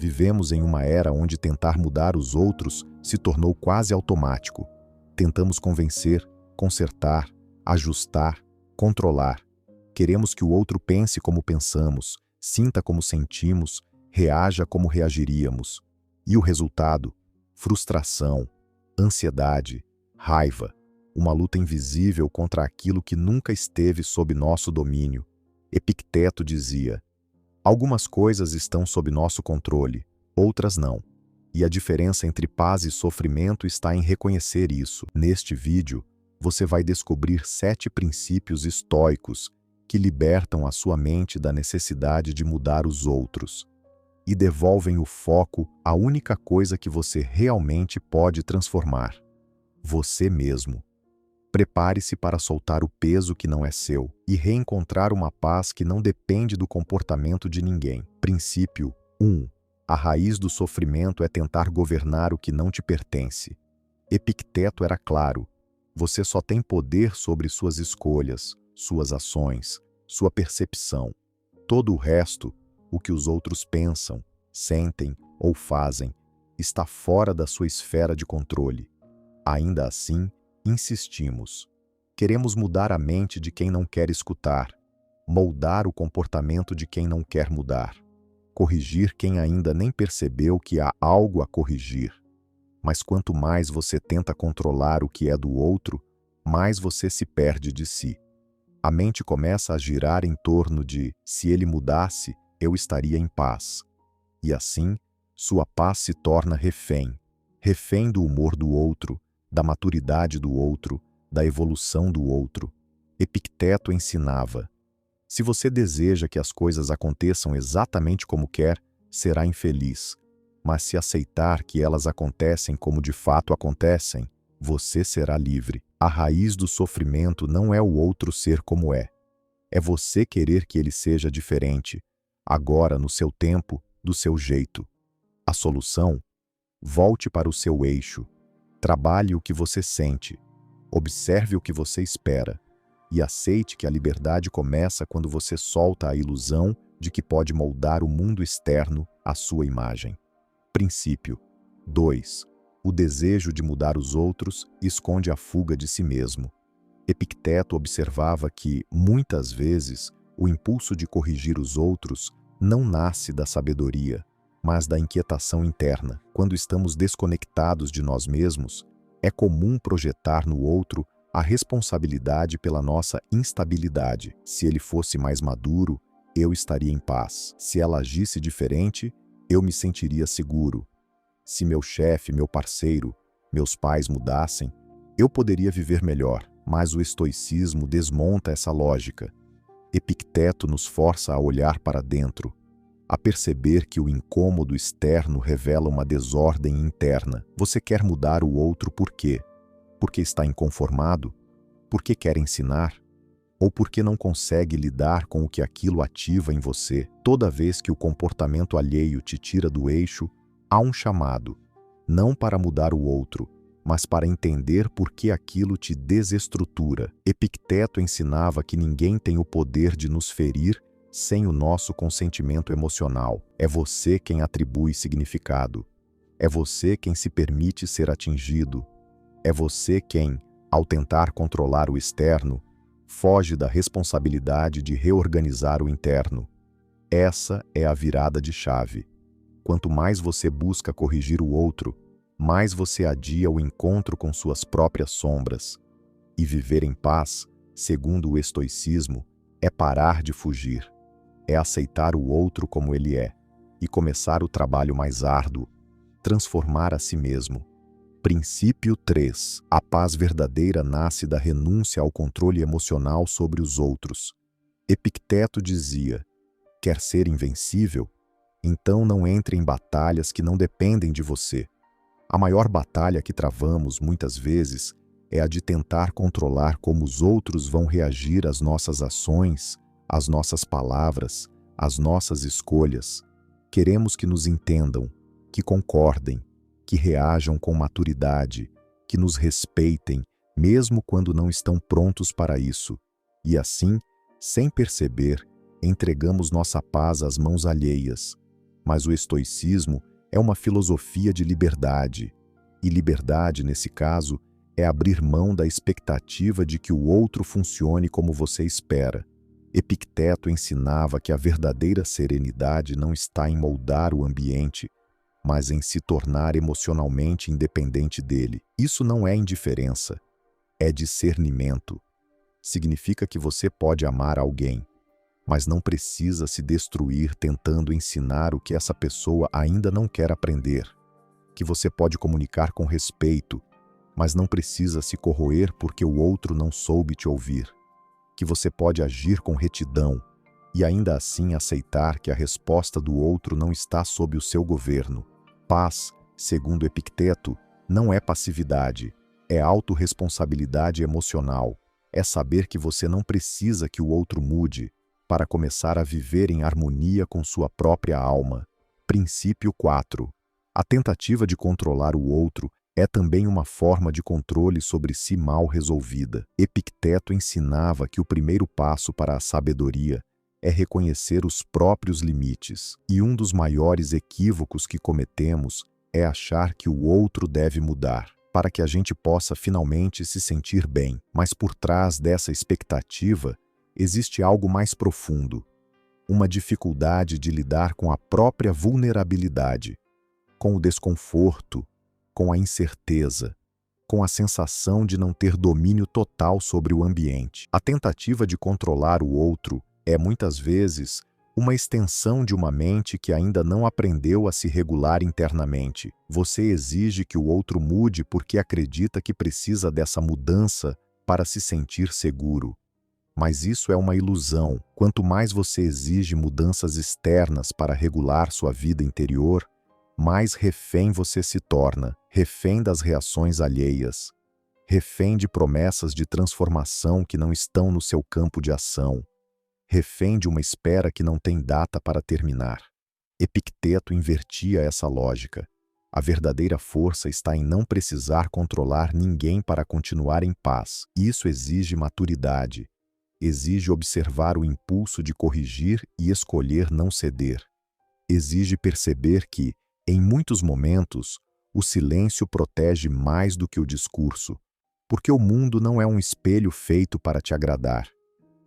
Vivemos em uma era onde tentar mudar os outros se tornou quase automático. Tentamos convencer, consertar, ajustar, controlar. Queremos que o outro pense como pensamos, sinta como sentimos, reaja como reagiríamos. E o resultado? Frustração, ansiedade, raiva. Uma luta invisível contra aquilo que nunca esteve sob nosso domínio. Epicteto dizia: algumas coisas estão sob nosso controle, outras não. E a diferença entre paz e sofrimento está em reconhecer isso. Neste vídeo, você vai descobrir 7 princípios estoicos que libertam a sua mente da necessidade de mudar os outros e devolvem o foco à única coisa que você realmente pode transformar: você mesmo. Prepare-se para soltar o peso que não é seu e reencontrar uma paz que não depende do comportamento de ninguém. Princípio 1. A raiz do sofrimento é tentar governar o que não te pertence. Epicteto era claro: você só tem poder sobre suas escolhas, suas ações, sua percepção. Todo o resto, o que os outros pensam, sentem ou fazem, está fora da sua esfera de controle. Ainda assim, insistimos. Queremos mudar a mente de quem não quer escutar, moldar o comportamento de quem não quer mudar, corrigir quem ainda nem percebeu que há algo a corrigir. Mas quanto mais você tenta controlar o que é do outro, mais você se perde de si. A mente começa a girar em torno de: se ele mudasse, eu estaria em paz. E assim, sua paz se torna refém. Refém do humor do outro, da maturidade do outro, da evolução do outro. Epicteto ensinava: se você deseja que as coisas aconteçam exatamente como quer, será infeliz. Mas se aceitar que elas acontecem como de fato acontecem, você será livre. A raiz do sofrimento não é o outro ser como é. É você querer que ele seja diferente, agora no seu tempo, do seu jeito. A solução? Volte para o seu eixo. Trabalhe o que você sente. Observe o que você espera. E aceite que a liberdade começa quando você solta a ilusão de que pode moldar o mundo externo à sua imagem. Princípio 2. O desejo de mudar os outros esconde a fuga de si mesmo. Epicteto observava que, muitas vezes, o impulso de corrigir os outros não nasce da sabedoria, mas da inquietação interna. Quando estamos desconectados de nós mesmos, é comum projetar no outro a responsabilidade pela nossa instabilidade. Se ele fosse mais maduro, eu estaria em paz. Se ela agisse diferente, eu me sentiria seguro. Se meu chefe, meu parceiro, meus pais mudassem, eu poderia viver melhor. Mas o estoicismo desmonta essa lógica. Epicteto nos força a olhar para dentro, a perceber que o incômodo externo revela uma desordem interna. Você quer mudar o outro por quê? Porque está inconformado? Porque quer ensinar? Ou porque não consegue lidar com o que aquilo ativa em você? Toda vez que o comportamento alheio te tira do eixo, há um chamado, não para mudar o outro, mas para entender por que aquilo te desestrutura. Epicteto ensinava que ninguém tem o poder de nos ferir sem o nosso consentimento emocional. É você quem atribui significado. É você quem se permite ser atingido. É você quem, ao tentar controlar o externo, foge da responsabilidade de reorganizar o interno. Essa é a virada de chave. Quanto mais você busca corrigir o outro, mais você adia o encontro com suas próprias sombras. E viver em paz, segundo o estoicismo, é parar de fugir. É aceitar o outro como ele é e começar o trabalho mais árduo, transformar a si mesmo. Princípio 3. A paz verdadeira nasce da renúncia ao controle emocional sobre os outros. Epicteto dizia: quer ser invencível? Então não entre em batalhas que não dependem de você. A maior batalha que travamos, muitas vezes, é a de tentar controlar como os outros vão reagir às nossas ações, às nossas palavras, às nossas escolhas. Queremos que nos entendam, que concordem, que reajam com maturidade, que nos respeitem, mesmo quando não estão prontos para isso. E assim, sem perceber, entregamos nossa paz às mãos alheias. Mas o estoicismo é uma filosofia de liberdade. E liberdade, nesse caso, é abrir mão da expectativa de que o outro funcione como você espera. Epicteto ensinava que a verdadeira serenidade não está em moldar o ambiente, mas em se tornar emocionalmente independente dele. Isso não é indiferença, é discernimento. Significa que você pode amar alguém, mas não precisa se destruir tentando ensinar o que essa pessoa ainda não quer aprender. Que você pode comunicar com respeito, mas não precisa se corroer porque o outro não soube te ouvir. Que você pode agir com retidão e ainda assim aceitar que a resposta do outro não está sob o seu governo. Paz, segundo Epicteto, não é passividade, é autorresponsabilidade emocional. É saber que você não precisa que o outro mude para começar a viver em harmonia com sua própria alma. Princípio 4. A tentativa de controlar o outro é também uma forma de controle sobre si mal resolvida. Epicteto ensinava que o primeiro passo para a sabedoria é reconhecer os próprios limites. E um dos maiores equívocos que cometemos é achar que o outro deve mudar, para que a gente possa finalmente se sentir bem. Mas por trás dessa expectativa, existe algo mais profundo, uma dificuldade de lidar com a própria vulnerabilidade, com o desconforto, com a incerteza, com a sensação de não ter domínio total sobre o ambiente. A tentativa de controlar o outro é, muitas vezes, uma extensão de uma mente que ainda não aprendeu a se regular internamente. Você exige que o outro mude porque acredita que precisa dessa mudança para se sentir seguro. Mas isso é uma ilusão. Quanto mais você exige mudanças externas para regular sua vida interior, mais refém você se torna, refém das reações alheias, refém de promessas de transformação que não estão no seu campo de ação, refém de uma espera que não tem data para terminar. Epicteto invertia essa lógica. A verdadeira força está em não precisar controlar ninguém para continuar em paz. Isso exige maturidade. Exige observar o impulso de corrigir e escolher não ceder. Exige perceber que, em muitos momentos, o silêncio protege mais do que o discurso, porque o mundo não é um espelho feito para te agradar,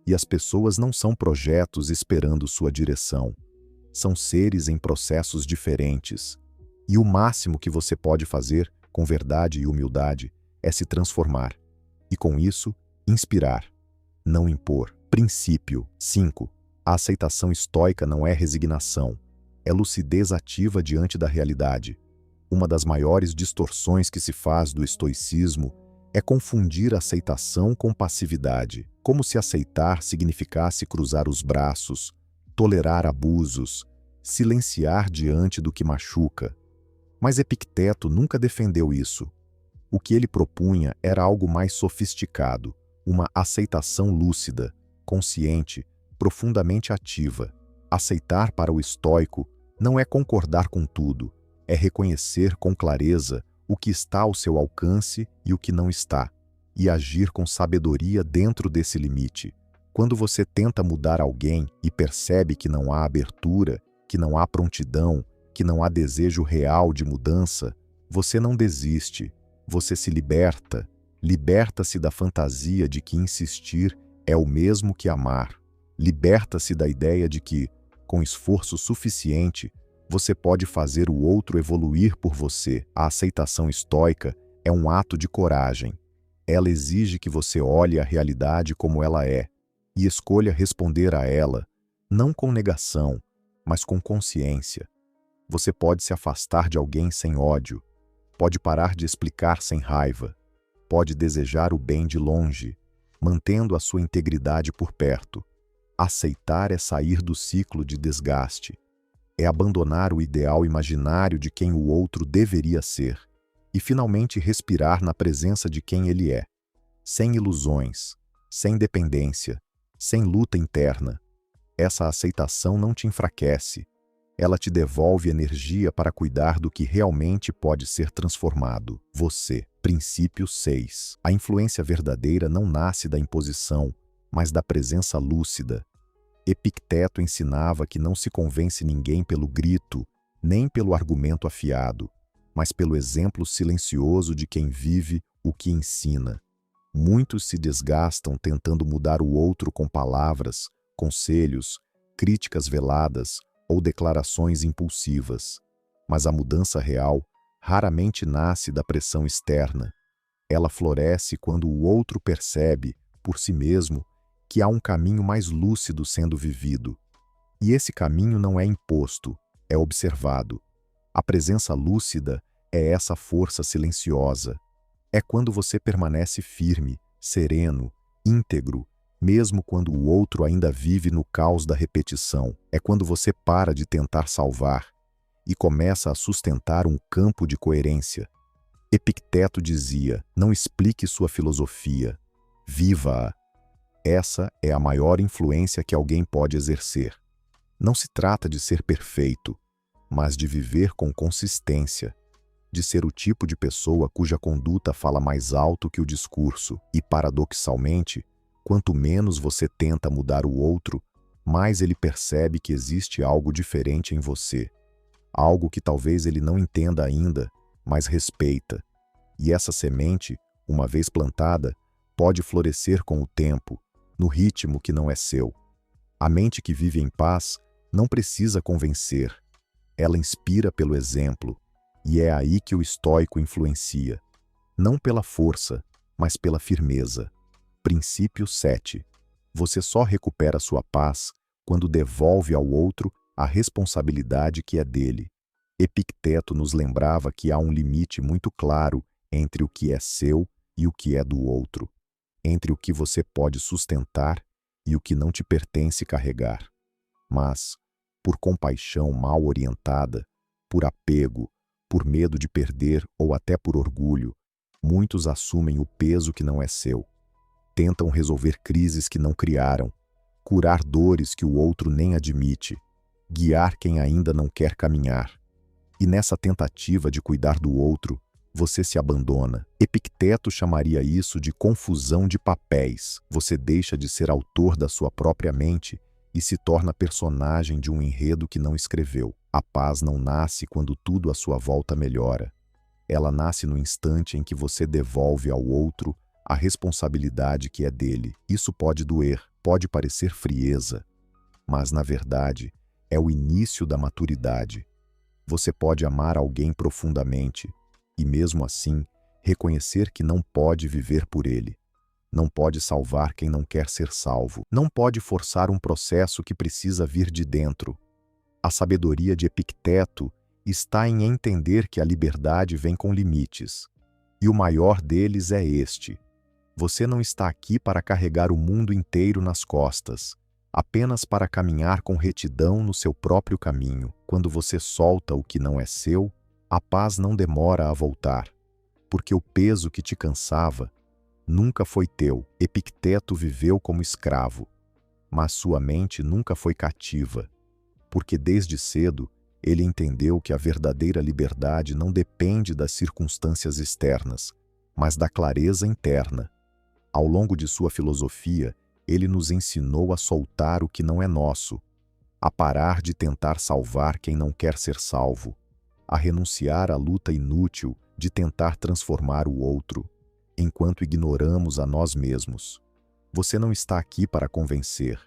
e as pessoas não são projetos esperando sua direção. São seres em processos diferentes, e o máximo que você pode fazer, com verdade e humildade, é se transformar, e com isso, inspirar. Não impor. Princípio 5. A aceitação estoica não é resignação, é lucidez ativa diante da realidade. Uma das maiores distorções que se faz do estoicismo é confundir aceitação com passividade, como se aceitar significasse cruzar os braços, tolerar abusos, silenciar diante do que machuca. Mas Epicteto nunca defendeu isso. O que ele propunha era algo mais sofisticado, uma aceitação lúcida, consciente, profundamente ativa. Aceitar para o estoico não é concordar com tudo, é reconhecer com clareza o que está ao seu alcance e o que não está, e agir com sabedoria dentro desse limite. Quando você tenta mudar alguém e percebe que não há abertura, que não há prontidão, que não há desejo real de mudança, você não desiste, você se liberta. Liberta-se da fantasia de que insistir é o mesmo que amar. Liberta-se da ideia de que, com esforço suficiente, você pode fazer o outro evoluir por você. A aceitação estoica é um ato de coragem. Ela exige que você olhe a realidade como ela é e escolha responder a ela, não com negação, mas com consciência. Você pode se afastar de alguém sem ódio, pode parar de explicar sem raiva, pode desejar o bem de longe, mantendo a sua integridade por perto. Aceitar é sair do ciclo de desgaste, é abandonar o ideal imaginário de quem o outro deveria ser e finalmente respirar na presença de quem ele é, sem ilusões, sem dependência, sem luta interna. Essa aceitação não te enfraquece, ela te devolve energia para cuidar do que realmente pode ser transformado. Você. Princípio 6. A influência verdadeira não nasce da imposição, mas da presença lúcida. Epicteto ensinava que não se convence ninguém pelo grito, nem pelo argumento afiado, mas pelo exemplo silencioso de quem vive o que ensina. Muitos se desgastam tentando mudar o outro com palavras, conselhos, críticas veladas ou declarações impulsivas. Mas a mudança real raramente nasce da pressão externa. Ela floresce quando o outro percebe, por si mesmo, que há um caminho mais lúcido sendo vivido. E esse caminho não é imposto, é observado. A presença lúcida é essa força silenciosa. É quando você permanece firme, sereno, íntegro, mesmo quando o outro ainda vive no caos da repetição. É quando você para de tentar salvar e começa a sustentar um campo de coerência. Epicteto dizia: não explique sua filosofia, viva-a. Essa é a maior influência que alguém pode exercer. Não se trata de ser perfeito, mas de viver com consistência, de ser o tipo de pessoa cuja conduta fala mais alto que o discurso. E, paradoxalmente, quanto menos você tenta mudar o outro, mais ele percebe que existe algo diferente em você. Algo que talvez ele não entenda ainda, mas respeita. E essa semente, uma vez plantada, pode florescer com o tempo, no ritmo que não é seu. A mente que vive em paz não precisa convencer. Ela inspira pelo exemplo, e é aí que o estoico influencia. Não pela força, mas pela firmeza. Princípio 7. Você só recupera sua paz quando devolve ao outro a responsabilidade que é dele. Epicteto nos lembrava que há um limite muito claro entre o que é seu e o que é do outro, entre o que você pode sustentar e o que não te pertence carregar. Mas, por compaixão mal orientada, por apego, por medo de perder ou até por orgulho, muitos assumem o peso que não é seu. Tentam resolver crises que não criaram, curar dores que o outro nem admite, guiar quem ainda não quer caminhar. E nessa tentativa de cuidar do outro, você se abandona. Epicteto chamaria isso de confusão de papéis. Você deixa de ser autor da sua própria mente e se torna personagem de um enredo que não escreveu. A paz não nasce quando tudo à sua volta melhora. Ela nasce no instante em que você devolve ao outro a responsabilidade que é dele. Isso pode doer, pode parecer frieza, mas, na verdade, é o início da maturidade. Você pode amar alguém profundamente e, mesmo assim, reconhecer que não pode viver por ele. Não pode salvar quem não quer ser salvo. Não pode forçar um processo que precisa vir de dentro. A sabedoria de Epicteto está em entender que a liberdade vem com limites. E o maior deles é este: você não está aqui para carregar o mundo inteiro nas costas, apenas para caminhar com retidão no seu próprio caminho. Quando você solta o que não é seu, a paz não demora a voltar, porque o peso que te cansava nunca foi teu. Epicteto viveu como escravo, mas sua mente nunca foi cativa, porque desde cedo ele entendeu que a verdadeira liberdade não depende das circunstâncias externas, mas da clareza interna. Ao longo de sua filosofia, ele nos ensinou a soltar o que não é nosso, a parar de tentar salvar quem não quer ser salvo, a renunciar à luta inútil de tentar transformar o outro, enquanto ignoramos a nós mesmos. Você não está aqui para convencer,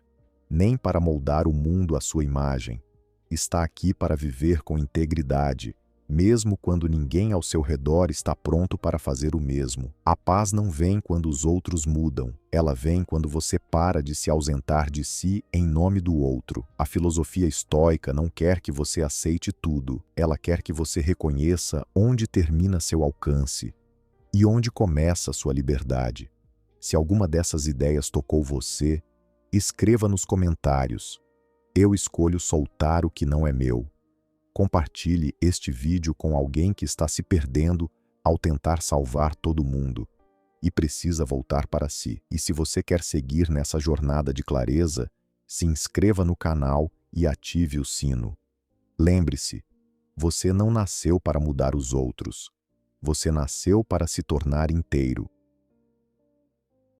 nem para moldar o mundo à sua imagem. Está aqui para viver com integridade, mesmo quando ninguém ao seu redor está pronto para fazer o mesmo. A paz não vem quando os outros mudam, ela vem quando você para de se ausentar de si em nome do outro. A filosofia estoica não quer que você aceite tudo, ela quer que você reconheça onde termina seu alcance e onde começa sua liberdade. Se alguma dessas ideias tocou você, escreva nos comentários: eu escolho soltar o que não é meu. Compartilhe este vídeo com alguém que está se perdendo ao tentar salvar todo mundo e precisa voltar para si. E se você quer seguir nessa jornada de clareza, se inscreva no canal e ative o sino. Lembre-se, você não nasceu para mudar os outros. Você nasceu para se tornar inteiro.